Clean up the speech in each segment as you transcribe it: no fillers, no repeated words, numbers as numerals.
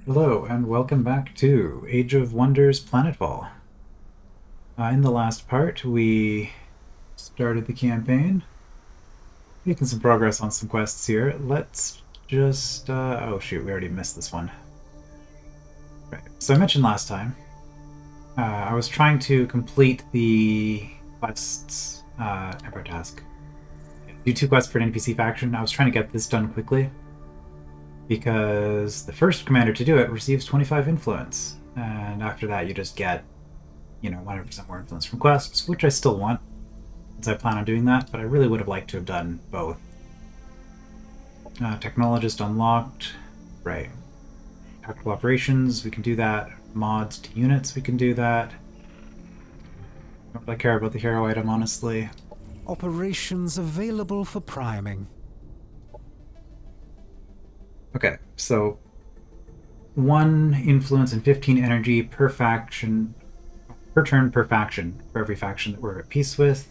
Hello, and welcome back to Age of Wonders Planetfall. In the last part, we started the campaign, making some progress on some quests here. Let's just... oh shoot, we already missed this one. Right. So I mentioned last time, I was trying to complete the quests, Emperor task. Do 2 quests for an NPC faction. I was trying to get this done quickly, because the first commander to do it receives 25 influence, and after that you just get 100% more influence from quests, which I still want, since I plan on doing that, but I really would have liked to have done both. Technologist unlocked. Right. Tactical operations, we can do that. Mods to units, we can do that. Don't really care about the hero item, honestly. Operations available for priming. Okay, so 1 influence and 15 energy per faction, per turn per faction, for every faction that we're at peace with.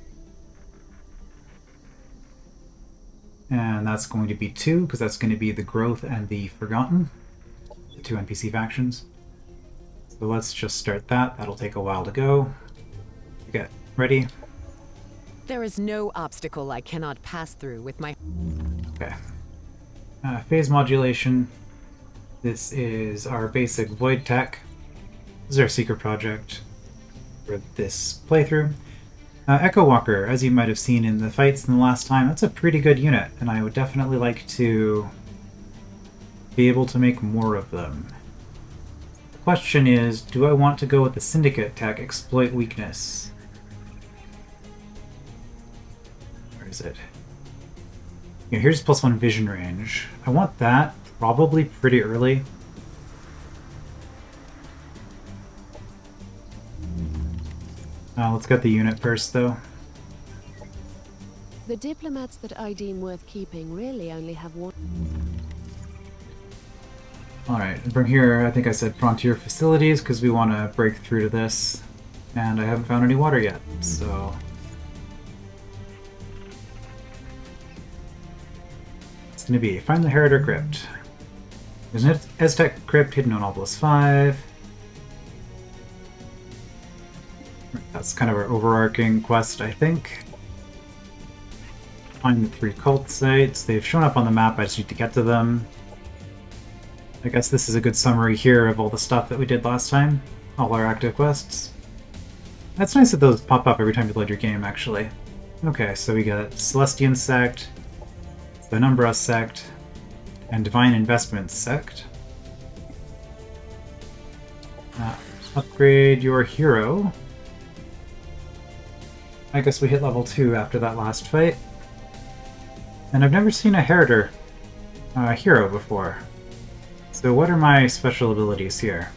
And that's going to be 2, because that's going to be the Growth and the Forgotten, the 2 NPC factions. So let's just start that. That'll take a while to go. Okay, ready? There is no obstacle I cannot pass through with my... Okay. Phase modulation. This is our basic void tech. This is our secret project for this playthrough. Echo Walker, as you might have seen in the fights in the last time, that's a pretty good unit, and I would definitely like to be able to make more of them. The question is, do I want to go with the Syndicate tech, Exploit Weakness? Where is it? Yeah, here's +1 vision range. I want that probably pretty early. Let's get the unit first, though. The diplomats that I deem worth keeping really only have one. Alright, and from here, I think I said Frontier Facilities, because we want to break through to this. And I haven't found any water yet, so... It's going to be find the Heritor Crypt. There's an Aztec Crypt hidden on Obelisk 5. That's kind of our overarching quest, I think. Find the 3 cult sites. They've shown up on the map, I just need to get to them. I guess this is a good summary here of all the stuff that we did last time. All our active quests. That's nice that those pop up every time you load your game, actually. Okay, so we got Celestian Sect, the Penumbra Sect, and Divine Investment Sect. Upgrade your hero. I guess we hit level 2 after that last fight. And I've never seen a Heritor hero before. So what are my special abilities here?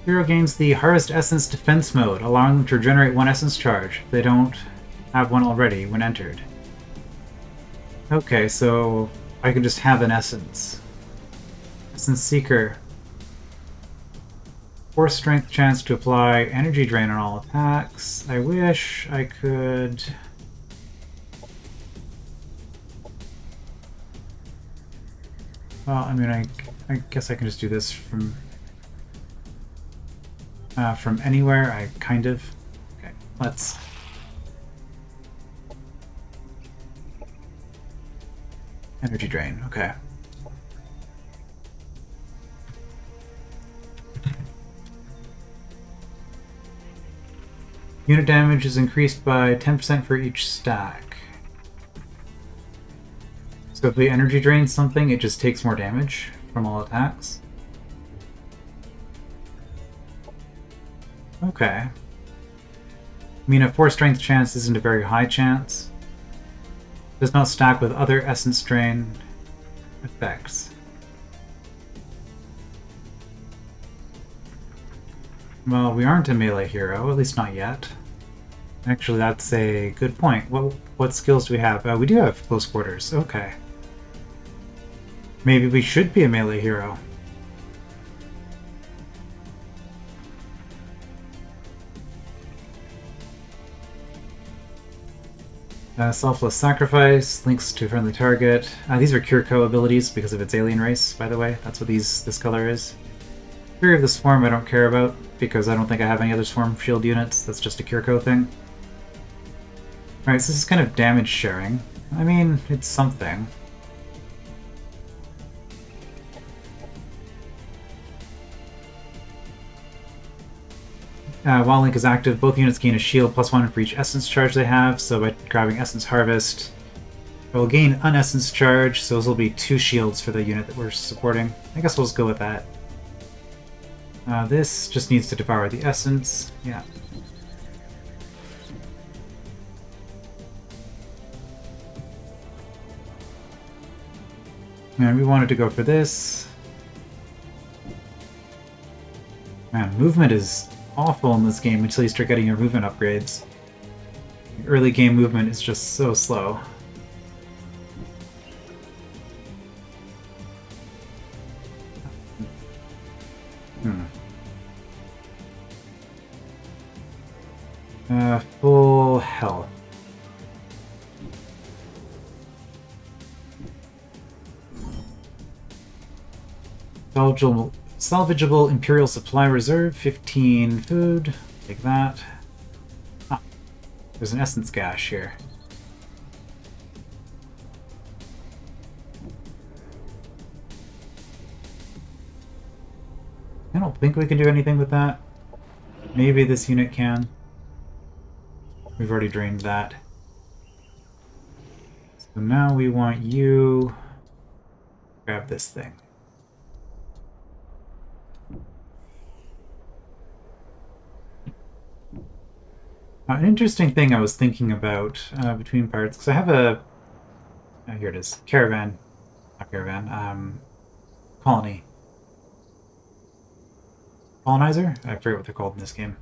Hero gains the Harvest Essence Defense mode, allowing them to regenerate 1 essence charge if they don't have one already when entered. Okay, so I can just have an essence. Essence Seeker. 4 strength chance to apply energy drain on all attacks. I wish I could... Well, I mean, I guess I can just do this from anywhere. I kind of... Okay, let's... Energy drain, okay. Unit damage is increased by 10% for each stack. So if we energy drain something, it just takes more damage from all attacks. Okay. I mean, a 4 strength chance isn't a very high chance. Does not stack with other essence drain effects. Well, we aren't a melee hero, at least not yet. Actually, that's a good point. What skills do we have? We do have close quarters. Okay. Maybe we should be a melee hero. Selfless Sacrifice, links to a friendly target. These are Kiriko abilities because of its alien race, by the way. That's what this color is. Fury of the Swarm I don't care about, because I don't think I have any other Swarm shield units. That's just a Kiriko thing. Alright, so this is kind of damage sharing. I mean, it's something. While Link is active, both units gain a shield +1 for each essence charge they have, so by grabbing Essence Harvest, I will gain an essence charge, so those will be 2 shields for the unit that we're supporting. I guess we'll just go with that. This just needs to devour the essence. Yeah. And we wanted to go for this. Man, movement is awful in this game until you start getting your movement upgrades. Early game movement is just so slow. Full health. Salvageable Imperial Supply Reserve, 15 food. Take that. Ah, there's an Essence Gash here. I don't think we can do anything with that. Maybe this unit can. We've already drained that. So now we want you... grab this thing. An interesting thing I was thinking about between parts, because I have a... oh, here it is. Caravan. Not caravan. Colony. Colonizer? I forget what they're called in this game.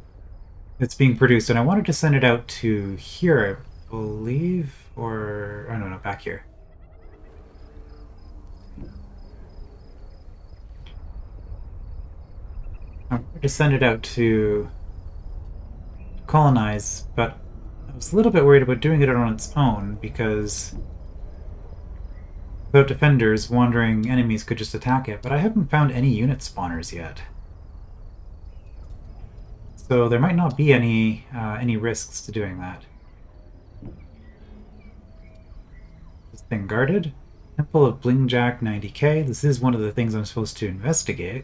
It's being produced, and I wanted to send it out to here, I believe, or... oh, no, back here. I wanted to send it out to colonize, but I was a little bit worried about doing it on its own, because without defenders, wandering enemies could just attack it, but I haven't found any unit spawners yet. So there might not be any risks to doing that. This thing guarded. Temple of Bling-Jack 90k. This is one of the things I'm supposed to investigate.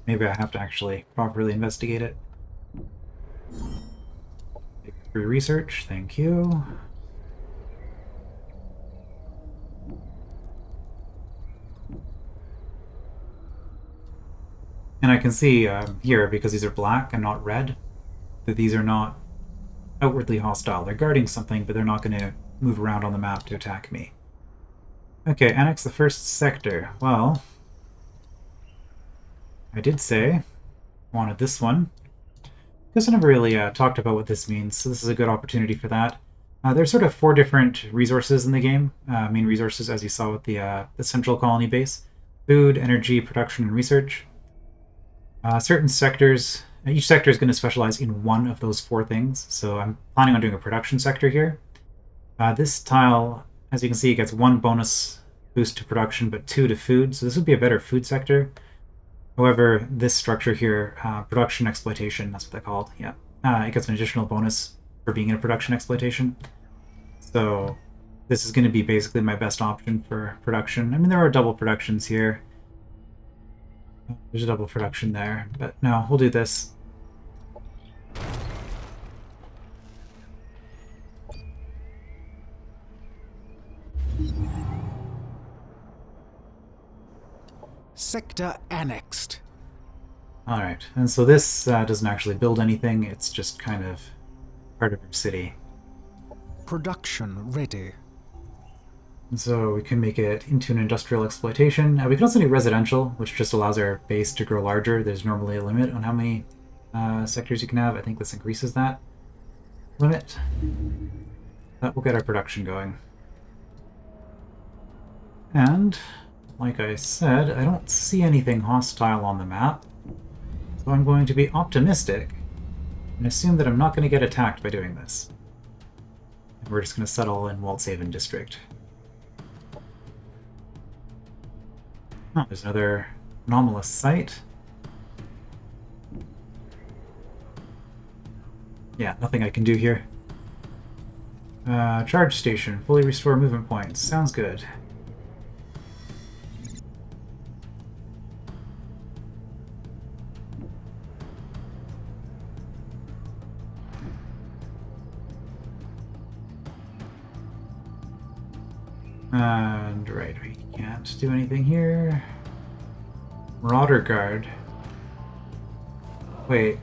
Maybe I have to actually properly investigate it. Take free research, thank you. And I can see here, because these are black and not red, that these are not outwardly hostile. They're guarding something, but they're not going to move around on the map to attack me. Okay, annex the first sector. Well, I did say I wanted this one. Guess I never really talked about what this means, so this is a good opportunity for that. There's sort of 4 different resources in the game. Main resources, as you saw with the central colony base. Food, energy, production, and research. Certain sectors, each sector is going to specialize in one of those 4 things, so I'm planning on doing a production sector here. This tile, as you can see, gets 1 bonus boost to production, but 2 to food, so this would be a better food sector. However, this structure here, production exploitation, that's what they're called, yeah. It gets an additional bonus for being in a production exploitation. So this is going to be basically my best option for production. I mean, there are double productions here. There's a double production there, but no, we'll do this. Sector annexed. Alright, and so this doesn't actually build anything, it's just kind of part of your city. Production ready. And so we can make it into an industrial exploitation. We can also do residential, which just allows our base to grow larger. There's normally a limit on how many sectors you can have. I think this increases that limit. That will get our production going. And, like I said, I don't see anything hostile on the map. So I'm going to be optimistic and assume that I'm not going to get attacked by doing this. And we're just going to settle in Walthaven District. Oh, there's another anomalous site. Yeah, nothing I can do here. Charge station. Fully restore movement points. Sounds good. And right, we can't do anything here. Marauder Guard. Wait.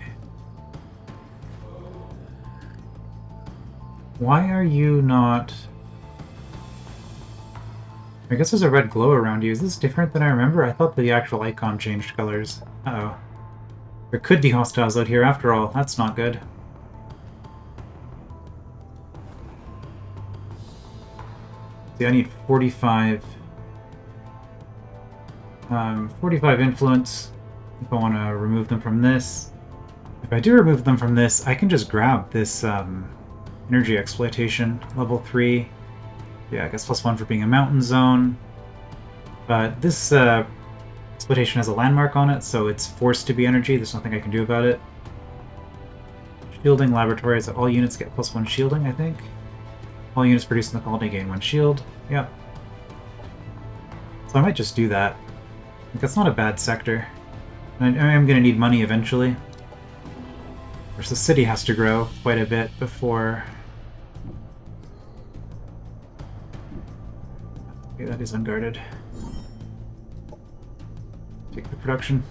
Why are you not... I guess there's a red glow around you. Is this different than I remember? I thought the actual icon changed colors. Uh-oh. There could be hostiles out here after all. That's not good. See, I need 45... 45 influence if I want to remove them from this. If I do remove them from this, I can just grab this energy exploitation, level 3. Yeah, I guess +1 for being a mountain zone. But this exploitation has a landmark on it, so it's forced to be energy. There's nothing I can do about it. Shielding laboratories. All units get +1 shielding, I think. All units produced in the colony gain 1 shield. Yep. So I might just do that. That's not a bad sector. I am going to need money eventually. Of course, the city has to grow quite a bit before... Okay, that is unguarded. Take the production.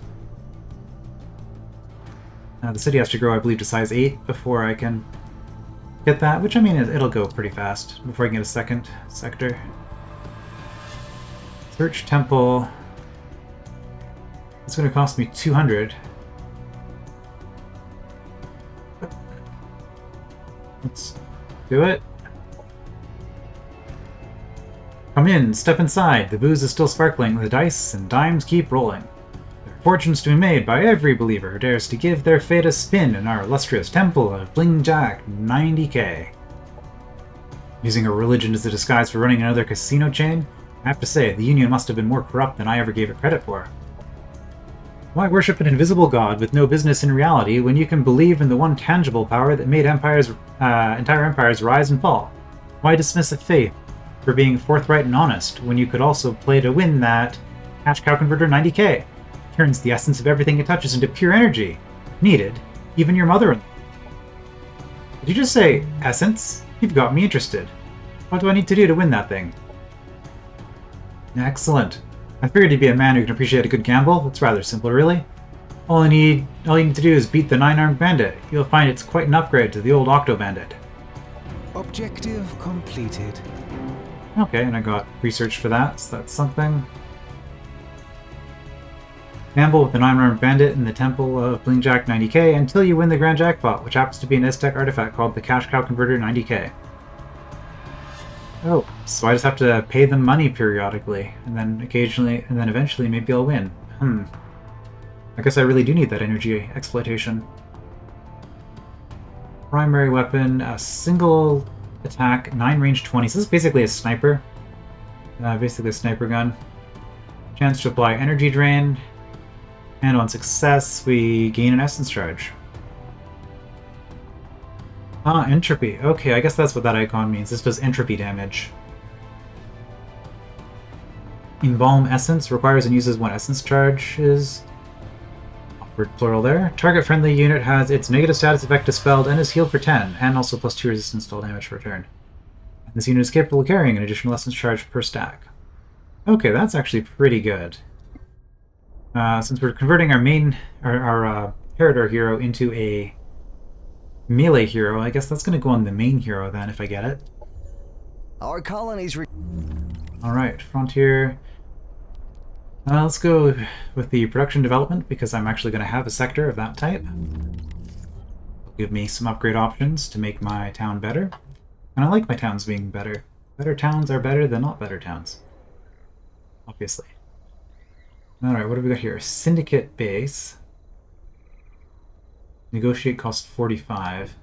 The city has to grow, I believe, to size 8 before I can get that, which I mean, it'll go pretty fast before I can get a second sector. Search Temple. It's going to cost me 200. Let's do it. Come in, step inside. The booze is still sparkling. The dice and dimes keep rolling. There are fortunes to be made by every believer who dares to give their fate a spin in our illustrious temple of Bling-Jack 90k. Using a religion as a disguise for running another casino chain? I have to say, the Union must have been more corrupt than I ever gave it credit for. Why worship an invisible god with no business in reality when you can believe in the one tangible power that made empires, entire empires rise and fall? Why dismiss a faith for being forthright and honest when you could also play to win that cash cow converter 90k? Turns the essence of everything it touches into pure energy. Needed. Even your mother-in-law. Did you just say essence? You've got me interested. What do I need to do to win that thing? Excellent. I figured you'd be a man who can appreciate a good gamble. It's rather simple, really. All you need to do is beat the 9-armed bandit. You'll find it's quite an upgrade to the old Octo Bandit. Objective completed. Okay, and I got research for that, so that's something. Gamble with the 9-armed bandit in the Temple of Bling-Jack 90k until you win the Grand Jackpot, which happens to be an Aztec artifact called the Cash Cow Converter 90k. Oh, so I just have to pay them money periodically, and then eventually maybe I'll win. I guess I really do need that energy exploitation. Primary weapon, a single attack, 9 range 20. So this is basically a sniper. Basically a sniper gun. Chance to apply energy drain. And on success, we gain an essence charge. Ah, entropy. Okay, I guess that's what that icon means. This does entropy damage. Embalm essence requires and uses 1 essence charges. Awkward plural there. Target friendly unit has its negative status effect dispelled and is healed for 10, and also +2 resistance to all damage for a turn. And this unit is capable of carrying an additional essence charge per stack. Okay, that's actually pretty good. Since we're converting our Heritor hero into a melee hero, I guess that's going to go on the main hero then, if I get it. Our colonies. Alright, Frontier. Let's go with the production development, because I'm actually going to have a sector of that type. It'll give me some upgrade options to make my town better. And I like my towns being better. Better towns are better than not better towns. Obviously. Alright, what have we got here? Syndicate base. Negotiate costs 45.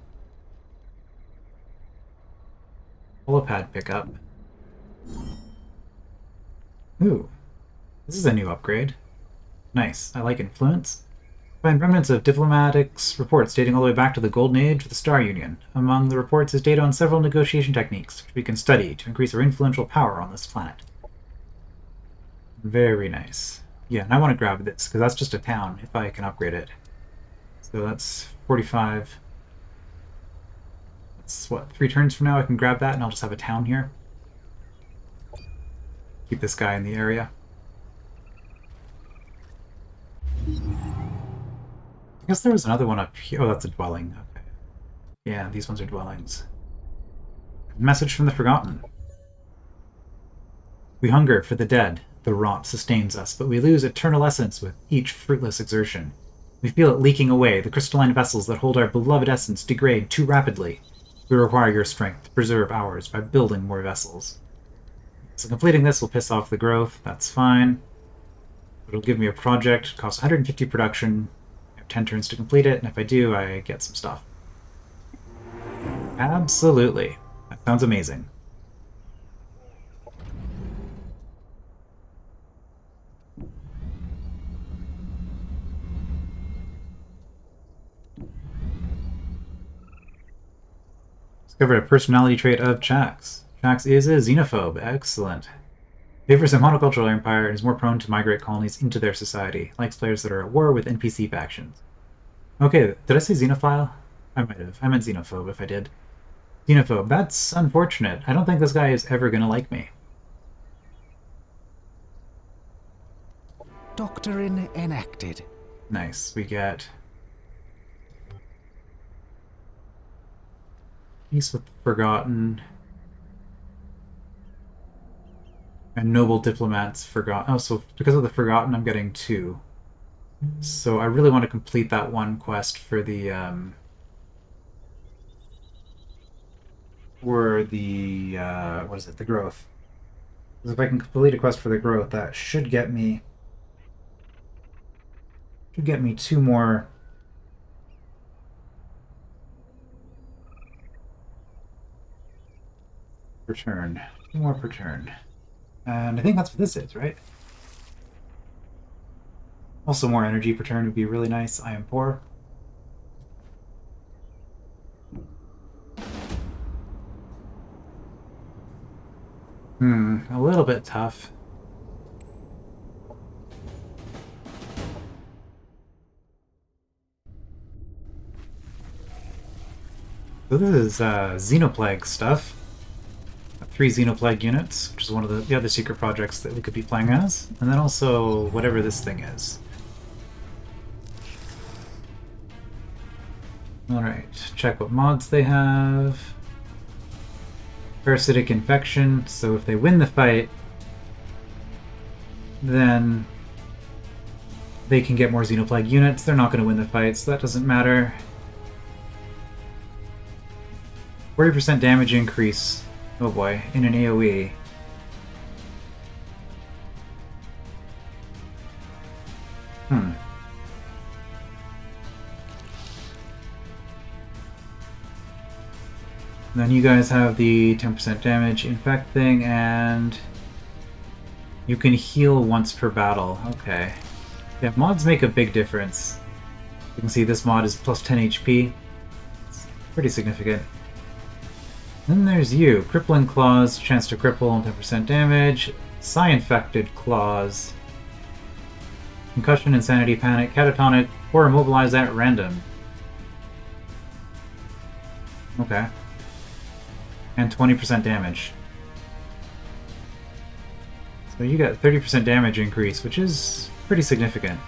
Holopad pickup. Ooh. This is a new upgrade. Nice. I like influence. Find remnants of diplomatics reports dating all the way back to the Golden Age of the Star Union. Among the reports is data on several negotiation techniques which we can study to increase our influential power on this planet. Very nice. Yeah, and I want to grab this, because that's just a town, if I can upgrade it. So that's 45. That's, what, 3 turns from now I can grab that, and I'll just have a town here. Keep this guy in the area. I guess there was another one up here. Oh, that's a dwelling. Okay. Yeah, these ones are dwellings. Message from the Forgotten. We hunger for the dead. The rot sustains us, but we lose eternal essence with each fruitless exertion. We feel it leaking away. The crystalline vessels that hold our beloved essence degrade too rapidly. We require your strength to preserve ours by building more vessels. So completing this will piss off the growth. That's fine. It'll give me a project. It costs 150 production. I have 10 turns to complete it, and if I do, I get some stuff. Absolutely. That sounds amazing. Discovered a personality trait of Chax. Chax is a xenophobe. Excellent. Favors a monocultural empire and is more prone to migrate colonies into their society. Likes players that are at war with NPC factions. Okay, did I say xenophile? I might have. I meant xenophobe if I did. Xenophobe. That's unfortunate. I don't think this guy is ever going to like me. Doctrine enacted. Nice. We get Peace with the Forgotten. And Noble Diplomats Forgotten. Oh, so because of the Forgotten, I'm getting 2. So I really want to complete that one quest for the, what is it? The growth. Because if I can complete a quest for the growth, that should get me 2 more per turn. 2 more per turn. And I think that's what this is, right? Also more energy per turn would be really nice. I am poor. A little bit tough. So this is Xenoplague stuff. 3 Xenoplague units, which is one of the other secret projects that we could be playing as. And then also whatever this thing is. Alright, check what mods they have. Parasitic infection, so if they win the fight, then they can get more Xenoplague units. They're not going to win the fight, so that doesn't matter. 40% damage increase. Oh boy, in an AoE. Then you guys have the 10% damage infect thing, and you can heal once per battle. Okay. Yeah, mods make a big difference. You can see this mod is plus 10 HP. It's pretty significant. Then there's you. Crippling Claws, chance to cripple and 10% damage. Psi-infected Claws. Concussion, Insanity, Panic, Catatonic, or Immobilize at random. Okay. And 20% damage. So you got 30% damage increase, which is pretty significant.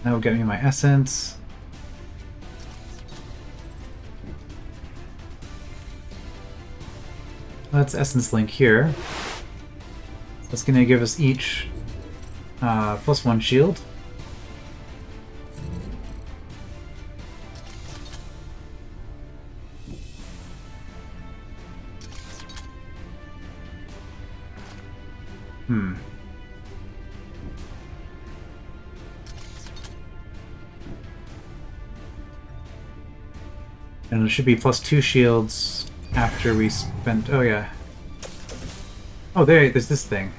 That will get me my essence. Let's essence link here. That's going to give us each +1 shield. Hmm. And it should be +2 shields after we spent... Oh, yeah. Oh, there's this thing.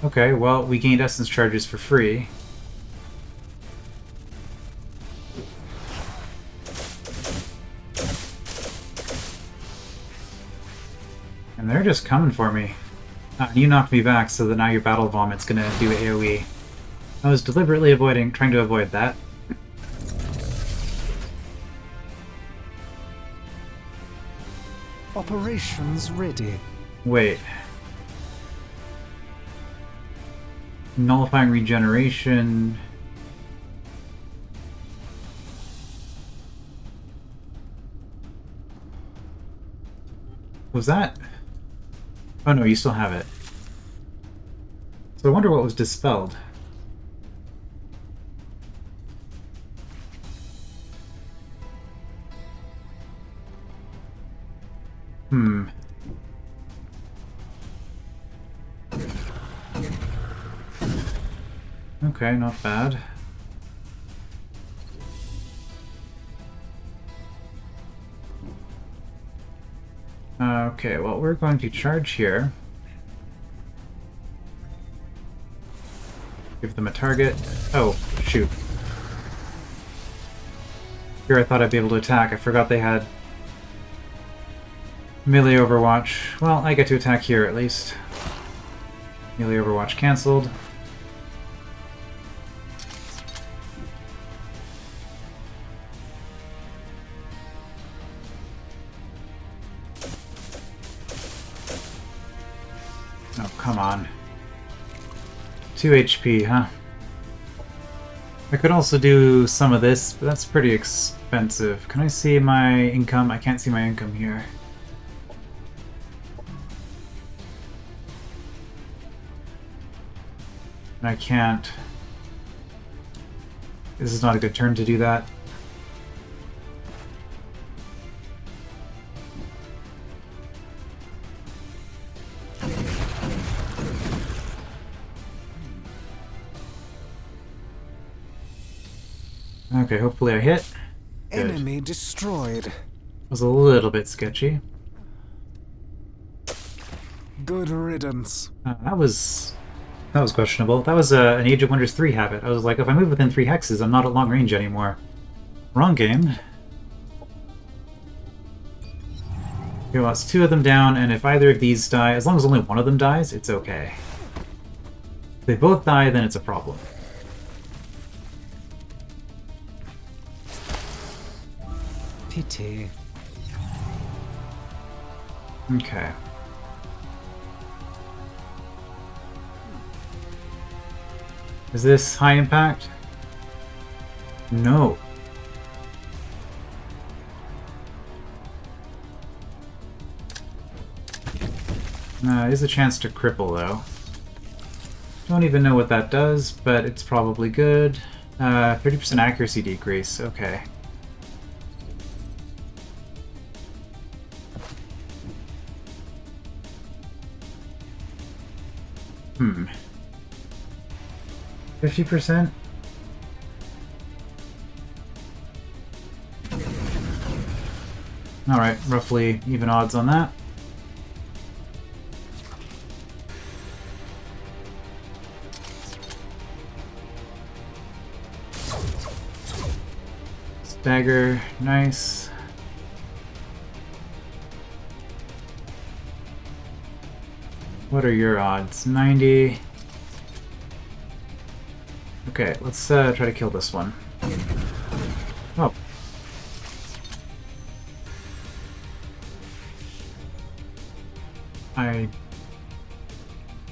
Okay, well, we gained essence charges for free. And they're just coming for me. You knocked me back, so that now your battle vomit's gonna do AoE. I was deliberately trying to avoid that. Operations ready. Wait. Nullifying regeneration. Was that? Oh no, you still have it. So I wonder what was dispelled. Hmm. Okay, not bad. Okay, well, we're going to charge here. Give them a target. Oh, shoot. Here I thought I'd be able to attack. I forgot they had melee overwatch. Well, I get to attack here at least. Melee overwatch cancelled. Oh, come on. 2 HP, huh? I could also do some of this, but that's pretty expensive. Can I see my income? I can't see my income here. And I can't... This is not a good turn to do that. Okay, hopefully I hit. Good. Enemy destroyed. Was a little bit sketchy. Good riddance. That was questionable. That was an Age of Wonders 3 habit. I was like, if I move within 3 hexes, I'm not at long range anymore. Wrong game. Okay, well, it's 2 of them down, and if either of these die, as long as only one of them dies, it's okay. If they both die, then it's a problem. Pity. Okay. Is this high impact? No. There's a chance to cripple, though. Don't even know what that does, but it's probably good. 30% accuracy decrease, okay. Hmm. 50%? Alright, roughly even odds on that. Stagger, nice. What are your odds? 90. Okay, let's try to kill this one. Oh. I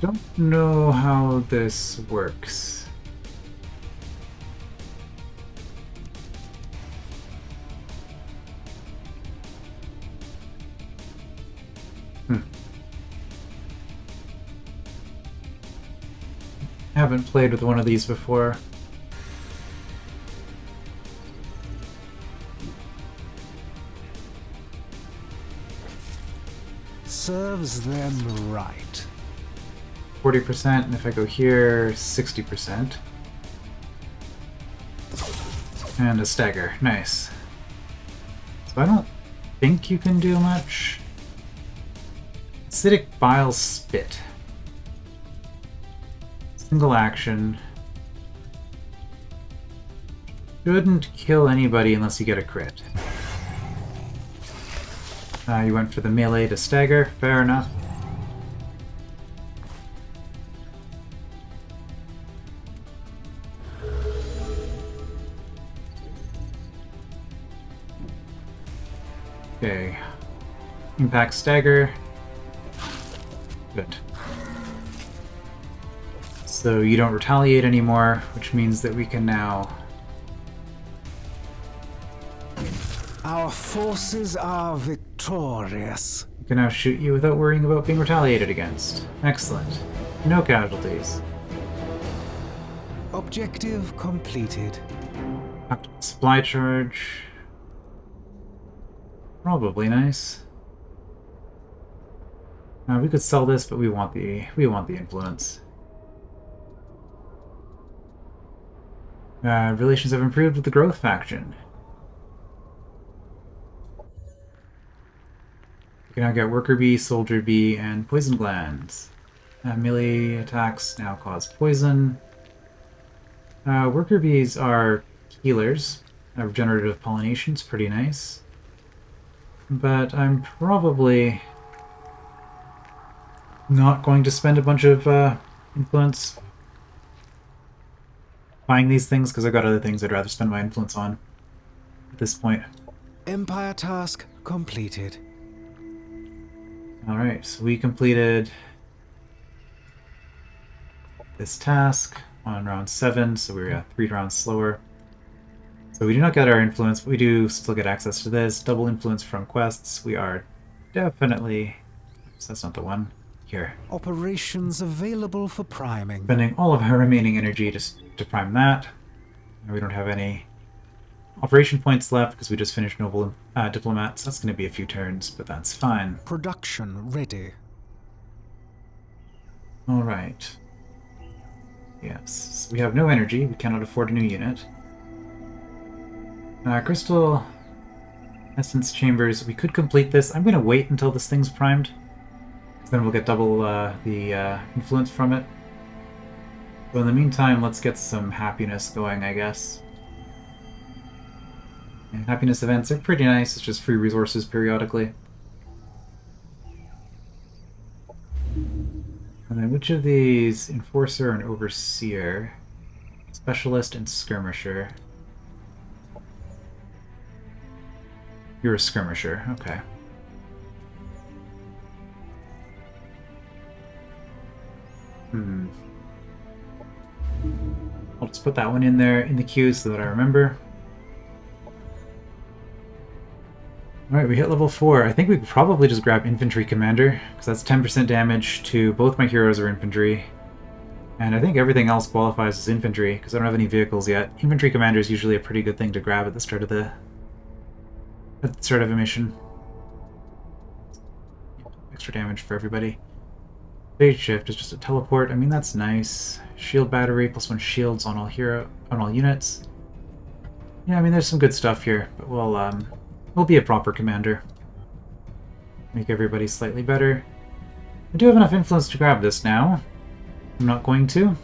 don't know how this works. Haven't played with one of these before. serves them right. 40%, and if I go here, 60%. And a stagger. Nice. So I don't think you can do much. Acidic Bile Spit. Single action. Shouldn't kill anybody unless you get a crit. You went for the melee to stagger. Fair enough. Okay. Impact stagger. Good. So you don't retaliate anymore, which means that we can now... Our forces are victorious. We can now shoot you without worrying about being retaliated against. Excellent. No casualties. Objective completed. Supply charge. Probably nice. We could sell this, but we want the influence. Relations have improved with the growth faction. You can now get worker bee, soldier bee, and poison glands. Melee attacks now cause poison. Worker bees are healers. Regenerative pollination's pretty nice. But I'm probably not going to spend a bunch of influence buying these things because I've got other things I'd rather spend my influence on at this point. Empire task completed. Alright, so we completed this task on round 7, so we're 3 rounds slower. So we do not get our influence, but we do still get access to this. Double influence from quests. We are definitely... Oops, that's not the one. Here. Operations available for priming. Spending all of our remaining energy to prime that. And we don't have any operation points left because we just finished Noble Diplomats. That's going to be a few turns, but that's fine. Production ready. Alright. Yes. So we have no energy. We cannot afford a new unit. Crystal Essence Chambers. We could complete this. I'm going to wait until this thing's primed. Then we'll get double the influence from it. So in the meantime, let's get some happiness going, I guess. And happiness events are pretty nice. It's just free resources periodically. And then which of these? Enforcer and Overseer. Specialist and Skirmisher. You're a Skirmisher, okay. I'll just put that one in there in the queue so that I remember. Alright, we hit level 4. I think we could probably just grab Infantry Commander, because that's 10% damage to both my heroes or infantry. And I think everything else qualifies as infantry, because I don't have any vehicles yet. Infantry Commander is usually a pretty good thing to grab at the start of a mission. Extra damage for everybody. Phase shift is just a teleport. I mean, that's nice. Shield battery, +1 shields on all units. Yeah, I mean, there's some good stuff here, but we'll be a proper commander. Make everybody slightly better. I do have enough influence to grab this now. I'm not going to.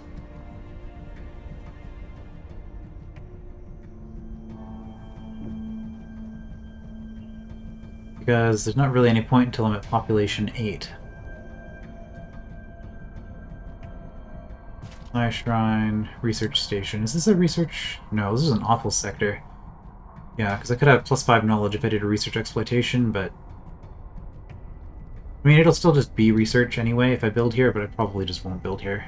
Because there's not really any point until I'm at population 8. Flash Shrine, Research Station. Is this a research? No, this is an awful sector. Yeah, because I could have +5 knowledge if I did a research exploitation, but... I mean, it'll still just be research anyway if I build here, but I probably just won't build here.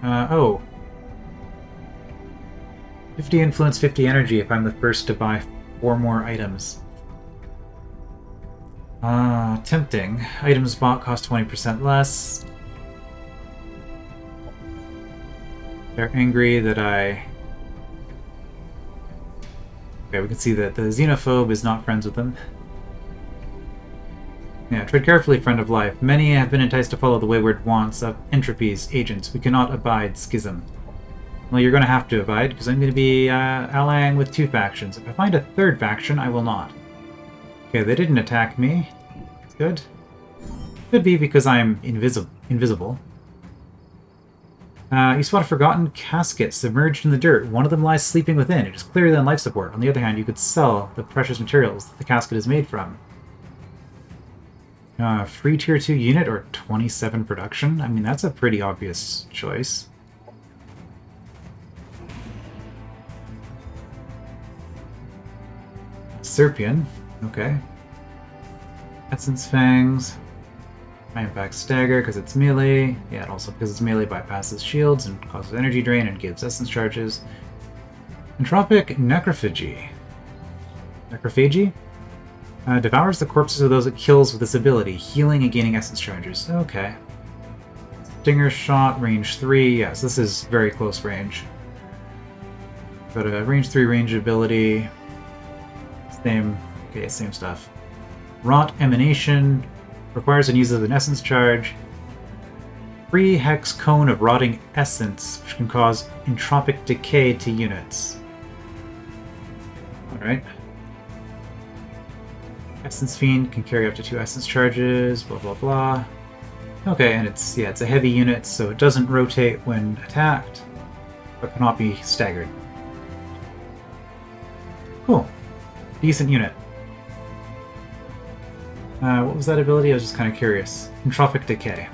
Oh. 50 influence, 50 energy if I'm the first to buy 4 more items. Tempting. Items bought cost 20% less. They're angry that I... Okay, we can see that the xenophobe is not friends with them. Yeah, tread carefully, friend of life. Many have been enticed to follow the wayward wants of entropies, agents. We cannot abide schism. Well, you're going to have to abide, because I'm going to be allying with 2 factions. If I find a 3rd faction, I will not. Okay, they didn't attack me. That's good. Could be because I'm invisible. You spot a forgotten casket submerged in the dirt. One of them lies sleeping within. It is clearer than life support. On the other hand, you could sell the precious materials that the casket is made from. Free tier 2 unit or 27 production? I mean, that's a pretty obvious choice. Serpian. Okay. Essence Fangs. High Impact Stagger because it's melee. Yeah, and also because it's melee bypasses shields and causes energy drain and gives essence charges. Entropic Necrophagy. Necrophagy? Devours the corpses of those it kills with this ability, healing and gaining essence charges. Okay. Stinger Shot, range 3. Yes, this is very close range. But a range 3 range ability. Same stuff. Rot Emanation. Requires and uses an essence charge. Free hex cone of rotting essence, which can cause entropic decay to units. Alright. Essence Fiend can carry up to 2 essence charges, blah blah blah. Okay, and it's a heavy unit, so it doesn't rotate when attacked, but cannot be staggered. Cool. Decent unit. What was that ability? I was just kind of curious. Entropic Decay.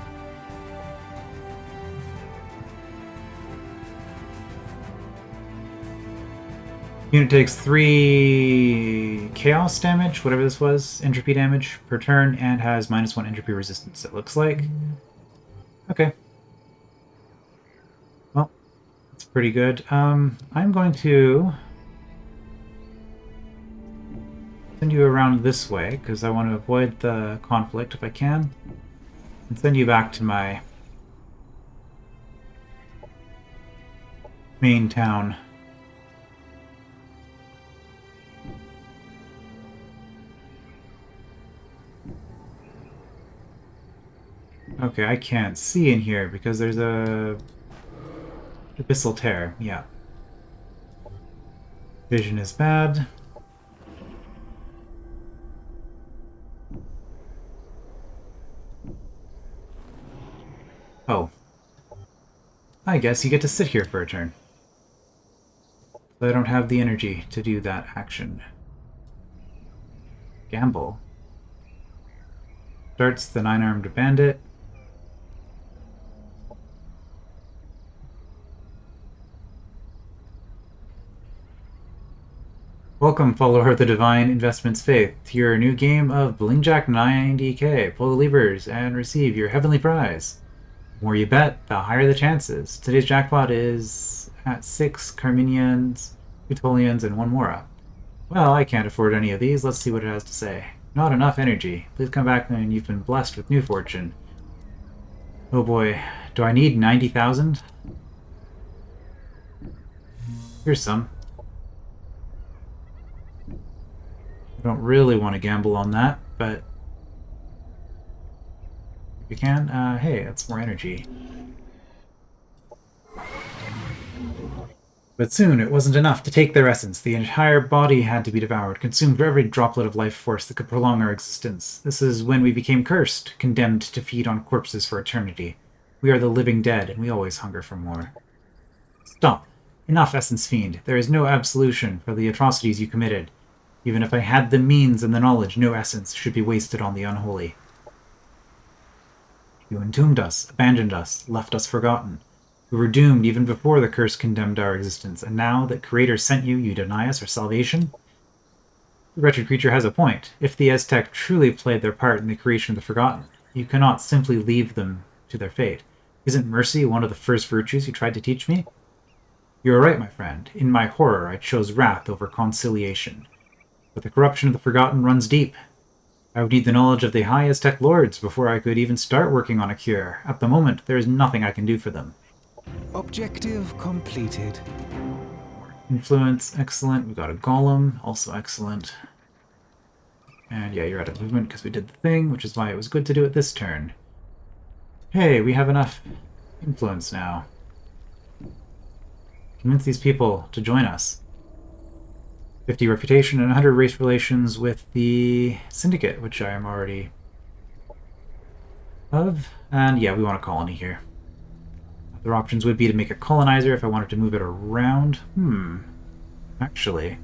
Unit takes 3 chaos damage, whatever this was, entropy damage per turn, and has -1 entropy resistance, it looks like. Okay. Well, that's pretty good. I'm going to send you around this way, because I want to avoid the conflict if I can, and send you back to my main town. Okay, I can't see in here because there's a Abyssal tear, yeah. Vision is bad. Oh. I guess you get to sit here for a turn. But I don't have the energy to do that action. Gamble. Starts the 9-armed bandit. Welcome, follower of the Divine Investments Faith, to your new game of Bling-Jack 90k. Pull the levers and receive your heavenly prize. The more you bet, the higher the chances. Today's jackpot is at 6 Carminians, 2 Tolians, and 1 Mora. Well, I can't afford any of these. Let's see what it has to say. Not enough energy. Please come back when you've been blessed with new fortune. Oh boy, do I need 90,000? Here's some. I don't really want to gamble on that, but if you can, hey, that's more energy. But soon it wasn't enough to take their essence. The entire body had to be devoured, consumed for every droplet of life force that could prolong our existence. This is when we became cursed, condemned to feed on corpses for eternity. We are the living dead, and we always hunger for more. Stop. Enough, Essence Fiend. There is no absolution for the atrocities you committed. Even if I had the means and the knowledge, no essence should be wasted on the unholy. You entombed us, abandoned us, left us forgotten. We were doomed even before the curse condemned our existence, and now that Creator sent you, you deny us our salvation? The wretched creature has a point. If the Aztec truly played their part in the creation of the Forgotten, you cannot simply leave them to their fate. Isn't mercy one of the first virtues you tried to teach me? You are right, my friend. In my horror, I chose wrath over conciliation. But the corruption of the Forgotten runs deep. I would need the knowledge of the high Aztec lords before I could even start working on a cure. At the moment, there is nothing I can do for them. Objective completed. Influence, excellent. We got a golem, also excellent. And yeah, you're out of movement because we did the thing, which is why it was good to do it this turn. Hey, we have enough influence now. Convince these people to join us. 50 reputation and 100 race relations with the Syndicate, which I am already of. And yeah, we want a colony here. Other options would be to make a colonizer if I wanted to move it around. Actually.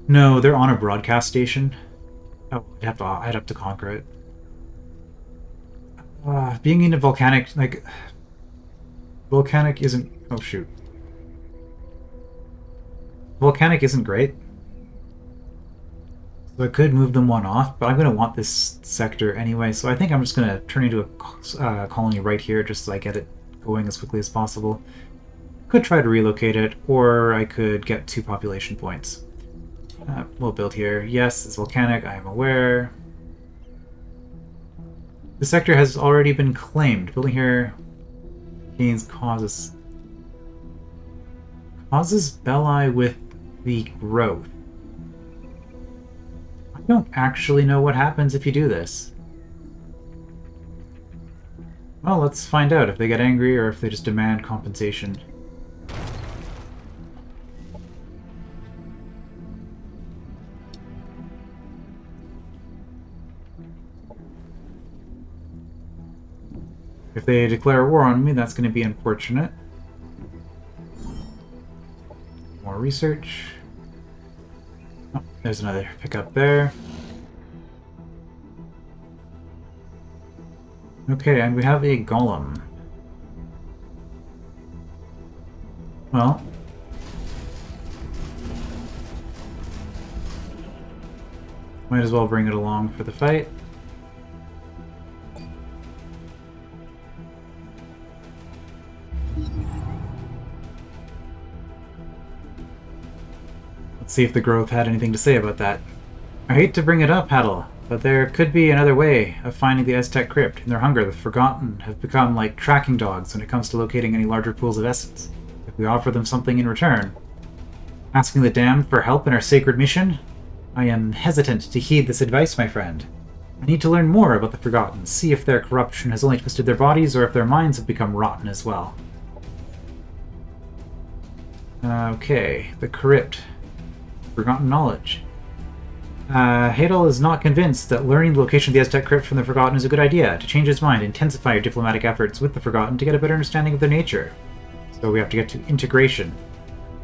No, they're on a broadcast station. Oh, I'd have to conquer it. Being in a volcanic, like... Volcanic isn't... Oh, shoot. Volcanic isn't great. So I could move them one off, but I'm going to want this sector anyway, so I think I'm just going to turn into a colony right here just so I get it going as quickly as possible. Could try to relocate it, or I could get 2 population points. We'll build here. Yes, it's volcanic, I am aware. The sector has already been claimed. Building here gains causes belli with the growth. I don't actually know what happens if you do this. Well, let's find out if they get angry or if they just demand compensation. If they declare war on me, that's going to be unfortunate. More research. Oh, there's another pickup there. Okay, and we have a golem. Well. Might as well bring it along for the fight. Let's see if the growth had anything to say about that. I hate to bring it up, Haddle, but there could be another way of finding the Aztec crypt. In their hunger, the Forgotten have become like tracking dogs when it comes to locating any larger pools of essence. If we offer them something in return, asking the damned for help in our sacred mission? I am hesitant to heed this advice, my friend. I need to learn more about the Forgotten, see if their corruption has only twisted their bodies or if their minds have become rotten as well. Okay, the crypt. Forgotten knowledge. Hadel is not convinced that learning the location of the Aztec crypt from the Forgotten is a good idea. To change his mind, intensify your diplomatic efforts with the Forgotten to get a better understanding of their nature. So we have to get to integration,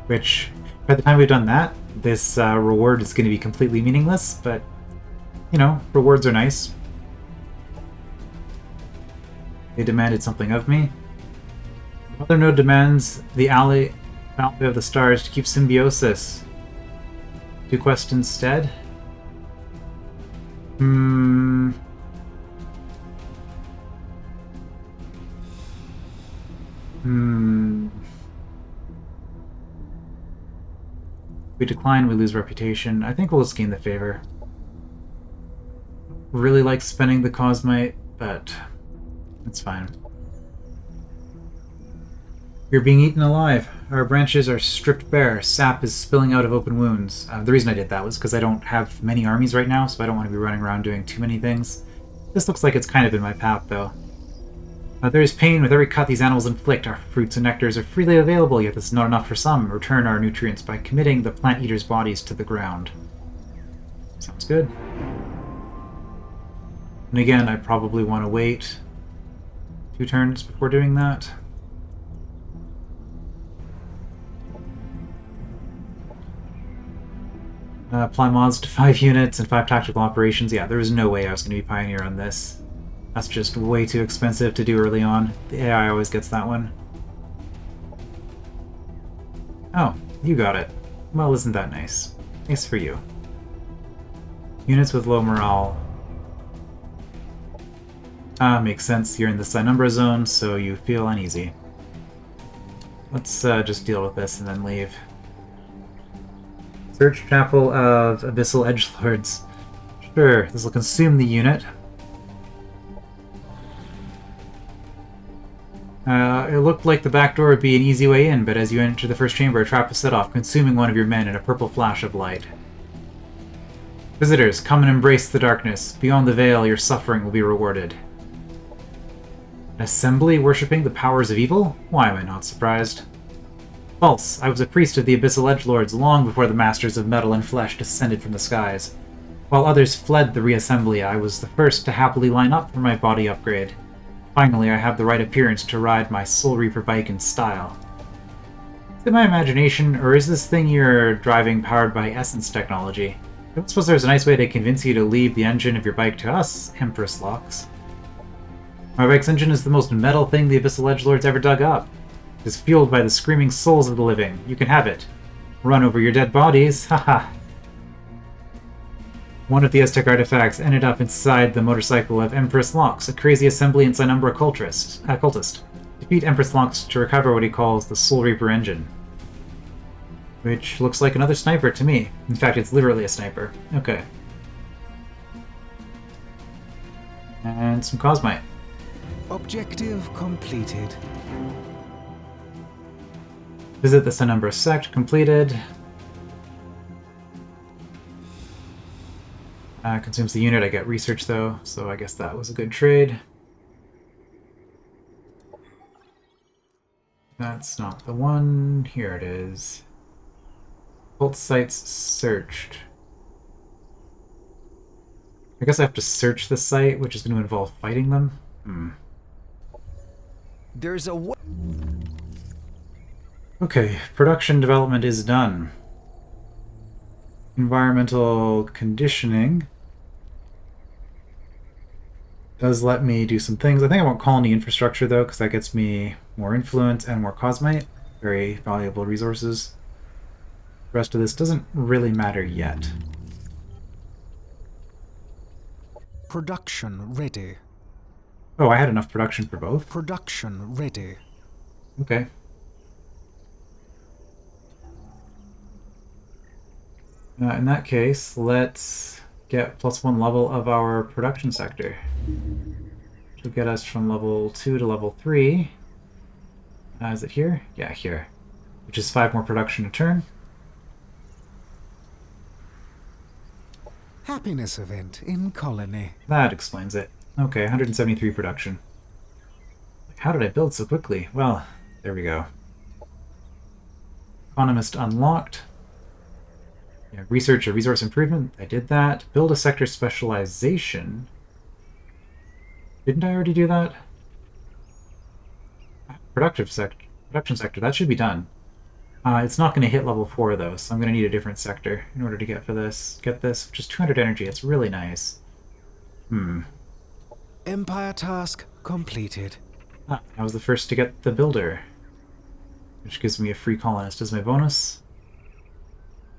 which, by the time we've done that, this reward is going to be completely meaningless, but, you know, rewards are nice. They demanded something of me. Mother Node demands the ally of the stars to keep symbiosis. Do quest instead? We decline, we lose reputation. I think we'll just gain the favor. Really like spending the Cosmite, but it's fine. You're being eaten alive. Our branches are stripped bare. Sap is spilling out of open wounds. The reason I did that was because I don't have many armies right now, so I don't want to be running around doing too many things. This looks like it's kind of in my path, though. There is pain with every cut these animals inflict. Our fruits and nectars are freely available, yet this is not enough for some. Return our nutrients by committing the plant eaters' bodies to the ground. Sounds good. And again, I probably want to wait 2 turns before doing that. Apply mods to 5 units and 5 tactical operations. Yeah, there was no way I was going to be Pioneer on this. That's just way too expensive to do early on. The AI always gets that one. Oh, you got it. Well, isn't that nice? Nice for you. Units with low morale. Makes sense. You're in the Sinumbra zone, so you feel uneasy. Let's just deal with this and then leave. Search Chapel of Abyssal Edgelords. Sure, this will consume the unit. It looked like the back door would be an easy way in, but as you enter the first chamber, a trap is set off, consuming one of your men in a purple flash of light. Visitors, come and embrace the darkness. Beyond the veil, your suffering will be rewarded. An assembly worshipping the powers of evil? Why am I not surprised? False. I was a priest of the Abyssal Edgelords long before the Masters of Metal and Flesh descended from the skies. While others fled the reassembly, I was the first to happily line up for my body upgrade. Finally, I have the right appearance to ride my Soul Reaper bike in style. Is it my imagination, or is this thing you're driving powered by essence technology? I don't suppose there's a nice way to convince you to leave the engine of your bike to us, Empress Locks. My bike's engine is the most metal thing the Abyssal Edgelords ever dug up. It is fueled by the screaming souls of the living. You can have it. Run over your dead bodies, haha. One of the Aztec artifacts ended up inside the motorcycle of Empress Locks, a crazy assembly and Sinumbra cultist. Defeat Empress Locks to recover what he calls the Soul Reaper engine. Which looks like another sniper to me. In fact, it's literally a sniper. Okay. And some Cosmite. Objective completed. Visit the Sinumbra sect completed. Consumes the unit. I get research though, so I guess that was a good trade. That's not the one. Here it is. Cult sites searched. I guess I have to search the site, which is going to involve fighting them. There's a Okay, production development is done. Environmental conditioning does let me do some things. I think I want colony infrastructure though, because that gets me more influence and more Cosmite. Very valuable resources. The rest of this doesn't really matter yet. Production ready. Oh, I had enough production for both? Production ready. Okay. In that case, let's get +1 level of our production sector. Which will get us from level 2 to level 3. Is it here? Yeah, here. Which is 5 more production a turn. Happiness event in colony. That explains it. Okay, 173 production. How did I build so quickly? Well, there we go. Economist unlocked. Yeah, research or resource improvement. I did that. Build a sector specialization. Didn't I already do that? Production sector. That should be done. It's not going to hit level 4 though, so I'm going to need a different sector in order to get this, which is 200 energy. It's really nice. Empire task completed. I was the first to get the builder, which gives me a free colonist as my bonus.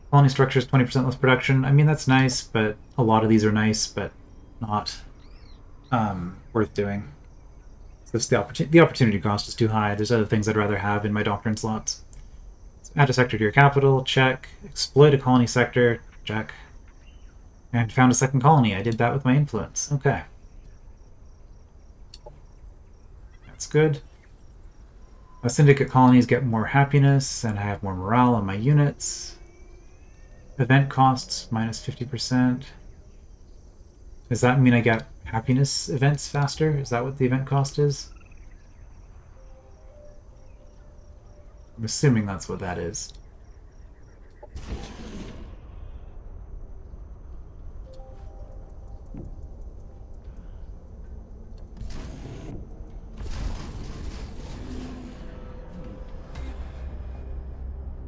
Colony structure is 20% less production. I mean, that's nice, but a lot of these are nice, but not worth doing. So the opportunity cost is too high. There's other things I'd rather have in my Doctrine slots. So add a sector to your capital, check. Exploit a colony sector, check. And found a second colony. I did that with my influence. Okay. That's good. Syndicate colonies get more happiness, and I have more morale on my units. Event costs minus 50%. Does that mean I get happiness events faster? Is that what the event cost is? I'm assuming that's what that is.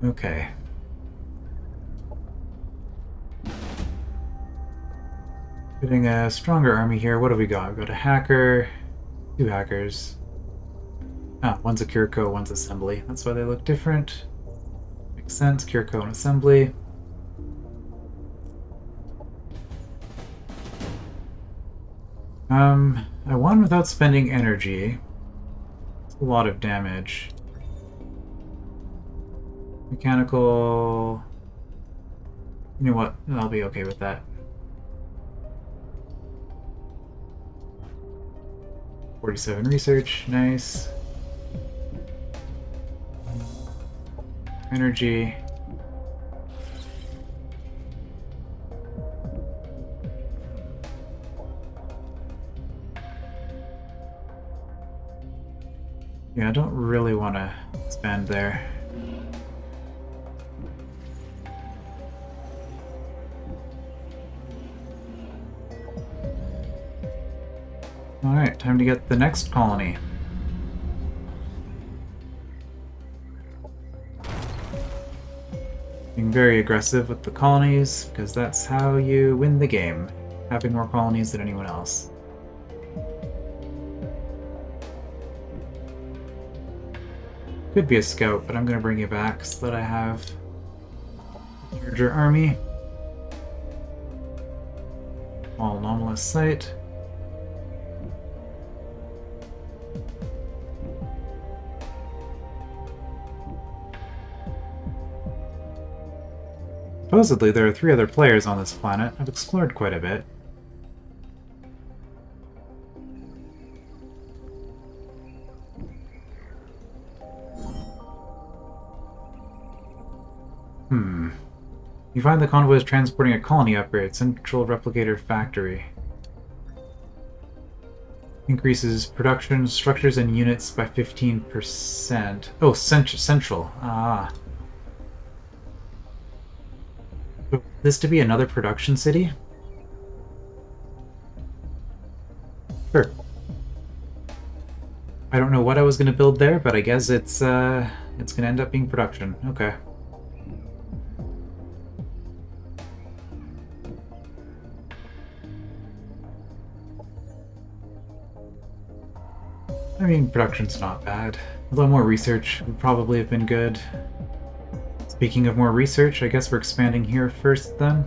Okay. Getting a stronger army here. What do we got? We've got a hacker, 2 hackers. One's a Kiriko, one's assembly. That's why they look different. Makes sense. Kiriko and assembly. I won without spending energy. It's a lot of damage. Mechanical... You know what? I'll be okay with that. 47 research, nice. Energy. Yeah, I don't really want to expand there. Alright, time to get the next colony. Being very aggressive with the colonies, because that's how you win the game. Having more colonies than anyone else. Could be a scout, but I'm going to bring you back so that I have a larger army. All anomalous site. Supposedly there are 3 other players on this planet. I've explored quite a bit. You find the convoy is transporting a colony upgrade, Central Replicator Factory. Increases production, structures, and units by 15%. Oh, Central. Ah. This to be another production city? Sure. I don't know what I was going to build there, but I guess it's going to end up being production. Okay. I mean, production's not bad. Although more research would probably have been good. Speaking of more research, I guess we're expanding here first then.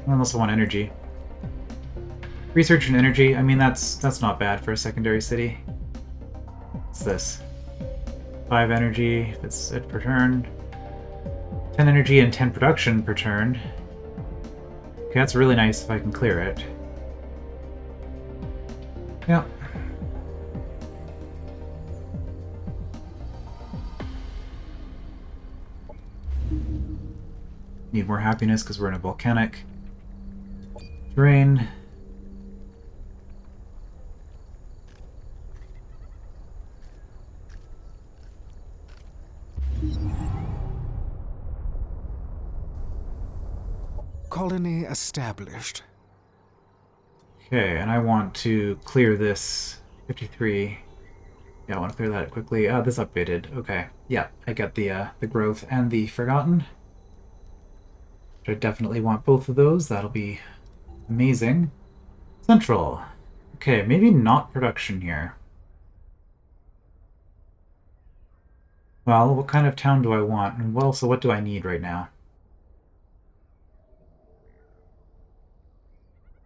I also want energy. Research and energy, I mean that's not bad for a secondary city. What's this? 5 energy, if it's it per turn. 10 energy and 10 production per turn. Okay, that's really nice if I can clear it. Yep. Need more happiness because we're in a volcanic terrain. Colony established. Okay, and I want to clear this 53. Yeah, I want to clear that quickly. This updated. Okay, yeah, I got the growth and the Forgotten. I definitely want both of those. That'll be amazing. Central. Okay, maybe not production here. Well, what kind of town do I want? And well, so what do I need right now?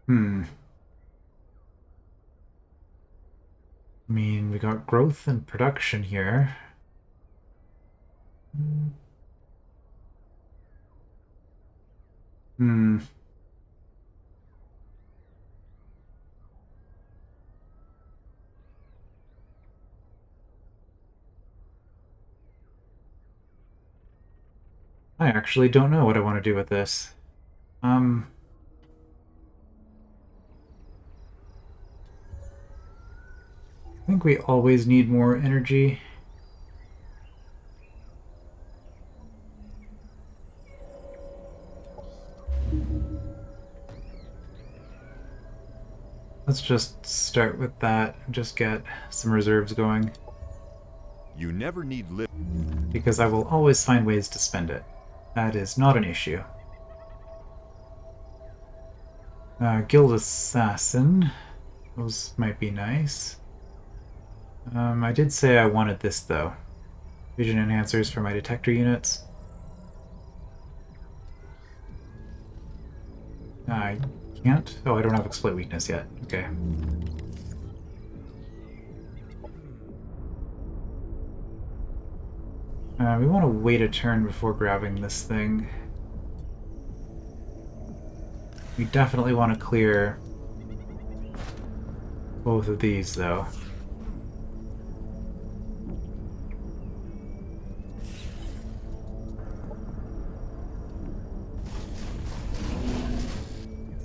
I mean, we got growth and production here. I actually don't know what I want to do with this. I think we always need more energy. Let's just start with that and just get some reserves going. You never need Because I will always find ways to spend it. That is not an issue. Guild Assassin. Those might be nice. I did say I wanted this, though. Vision enhancers for my detector units. I can't? Oh, I don't have exploit weakness yet. Okay. We want to wait a turn before grabbing this thing. We definitely want to clear both of these, though.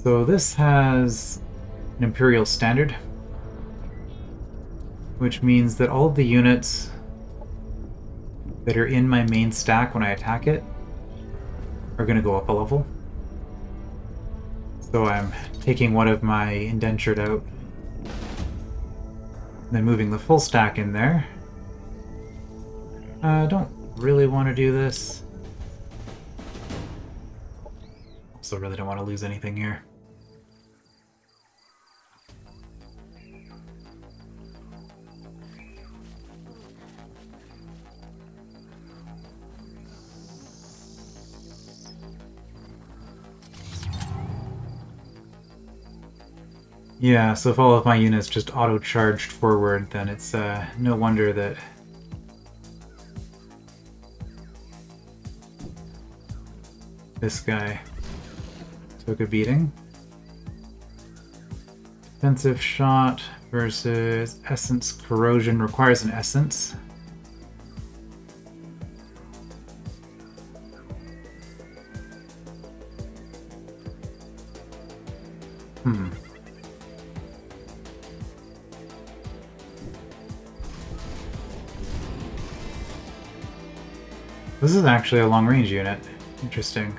So this has an Imperial Standard, which means that all of the units that are in my main stack when I attack it are going to go up a level. So I'm taking one of my indentured out, then moving the full stack in there. I don't really want to do this. Also really don't want to lose anything here. Yeah, so if all of my units just auto-charged forward, then it's no wonder that this guy took a beating. Defensive shot versus essence corrosion requires an essence. This is actually a long-range unit. Interesting.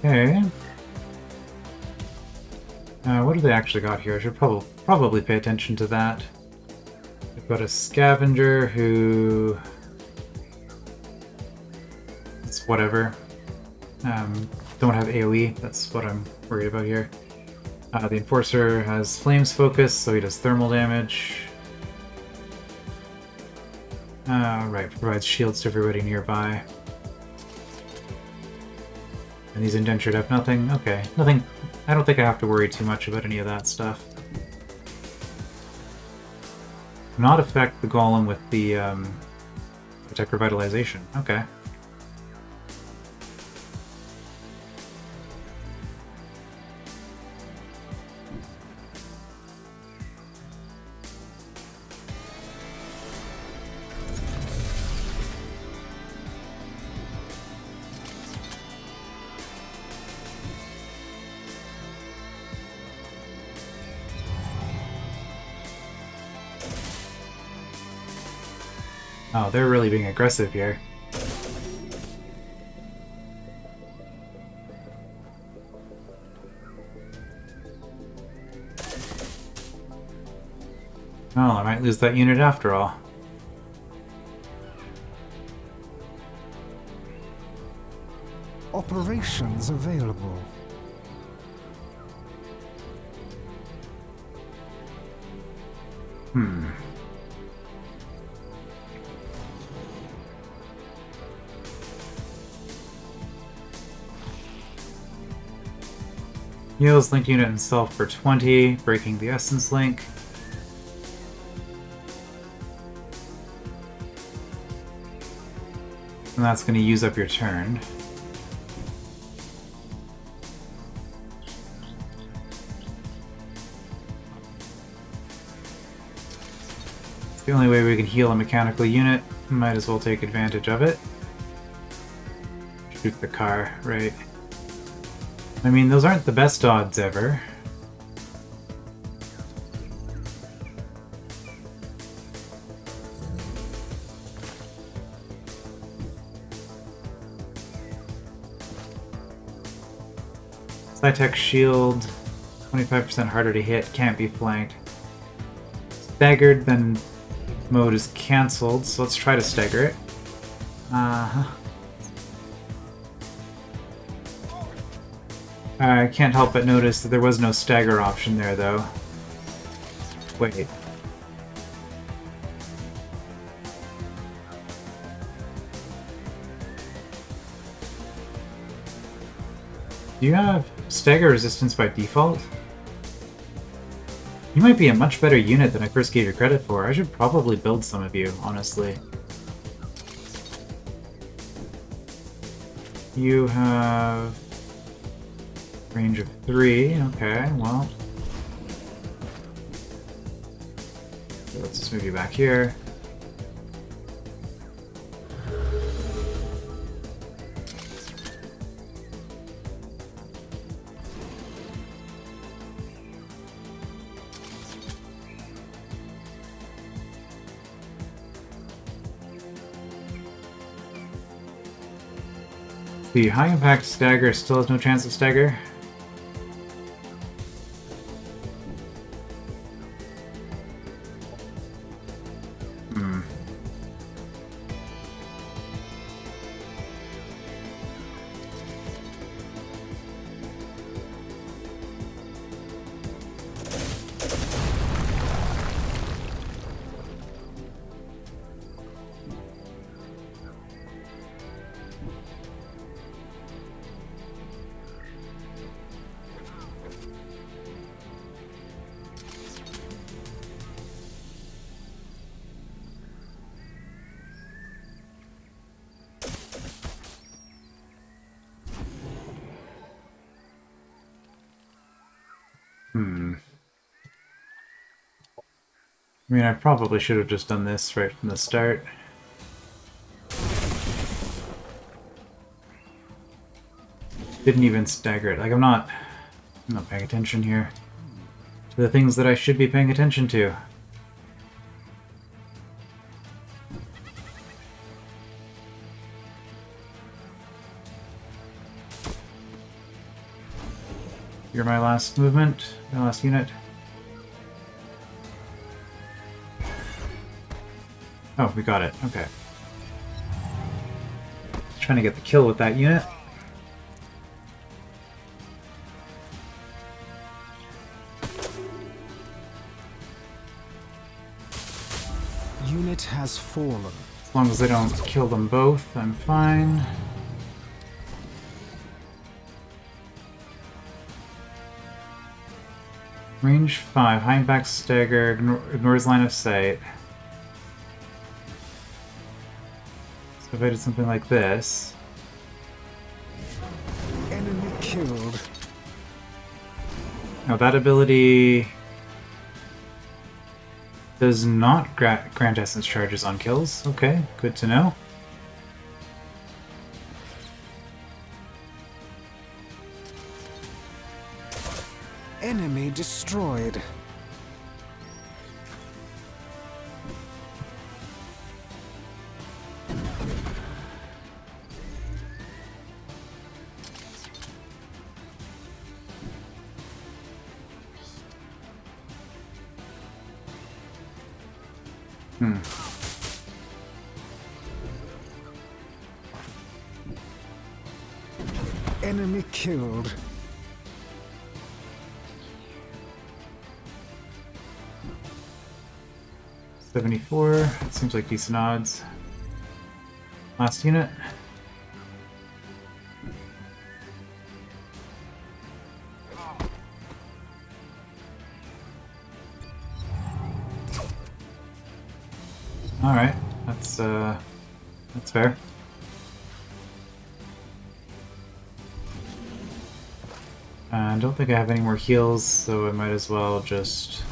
Okay. What do they actually got here? I should probably pay attention to that. We've got a scavenger who... it's whatever. Don't have AoE, that's what I'm worried about here. The enforcer has flames focus, so he does thermal damage. Right, provides shields to everybody nearby. And these indentured have nothing? Okay, nothing. I don't think I have to worry too much about any of that stuff. Not affect the golem with the Protect Revitalization. Okay. Oh, they're really being aggressive here. Oh, I might lose that unit after all. Operations available. Heals linked unit himself for 20, breaking the essence link. And that's going to use up your turn. It's the only way we can heal a mechanical unit. Might as well take advantage of it. Shoot the car, right. I mean, those aren't the best odds ever. Sci-Tech shield, 25% harder to hit, can't be flanked. Staggered, then mode is cancelled, so let's try to stagger it. I can't help but notice that there was no stagger option there, though. Wait. Do you have stagger resistance by default? You might be a much better unit than I first gave you credit for. I should probably build some of you, honestly. You have range of 3. Okay, well. So let's just move you back here. The high impact stagger still has no chance of stagger. I mean, I probably should have just done this right from the start. Didn't even stagger it. Like, I'm not paying attention here to the things that I should be paying attention to. You're my last movement, my last unit. Oh, we got it. Okay. Trying to get the kill with that unit. Unit has fallen. As long as I don't kill them both, I'm fine. Range 5, high impact stagger, ignores line of sight. So if I did something like this. Enemy killed. Now that ability does not grant essence charges on kills. Okay, good to know. Enemy destroyed. Enemy killed. $74. That seems like decent odds. Last unit. Alright, that's fair. I don't think I have any more heals, so I might as well just...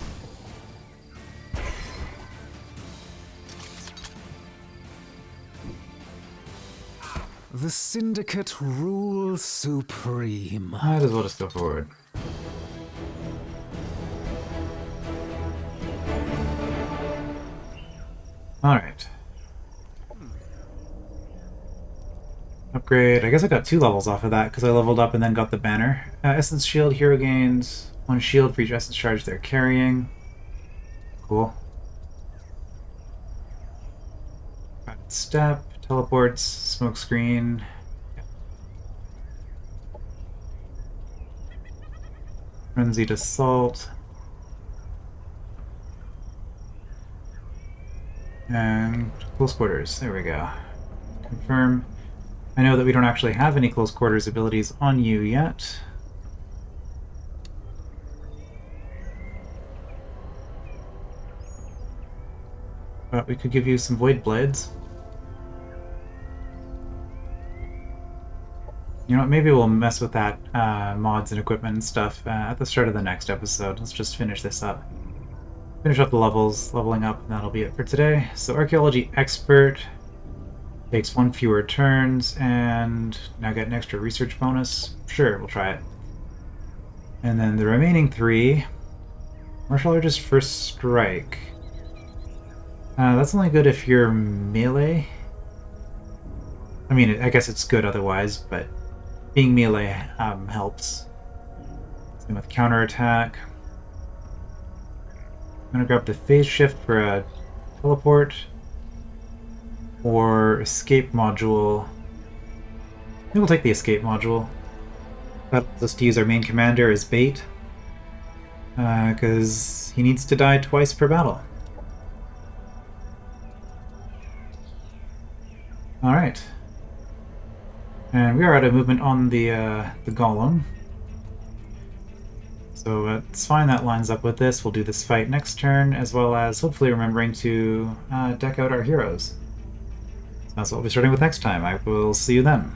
The Syndicate rules supreme. Might as well just go forward. Alright. Upgrade. I guess I got 2 levels off of that because I leveled up and then got the banner. Essence Shield. Hero gains 1 shield for each essence charge they're carrying. Cool. Step. Teleports. Smoke screen. Frenzied Assault. And close quarters. There we go. Confirm. I know that we don't actually have any close quarters abilities on you yet. But we could give you some Void Blades. You know what, maybe we'll mess with that mods and equipment and stuff at the start of the next episode. Let's just finish this up. Finish up the levels, leveling up, and that'll be it for today. So Archaeology Expert takes 1 fewer turns, and now get an extra research bonus. Sure, we'll try it. And then the remaining 3, Martial Artist First Strike. That's only good if you're melee. I mean, I guess it's good otherwise, but being melee helps. Same with counterattack. I'm gonna grab the phase shift for a teleport or escape module. I think we'll take the escape module. That allows us to use our main commander as bait, because he needs to die twice per battle. Alright. And we are out of movement on the golem. So it's fine, that lines up with this. We'll do this fight next turn, as well as hopefully remembering to deck out our heroes. So that's what we'll be starting with next time. I will see you then.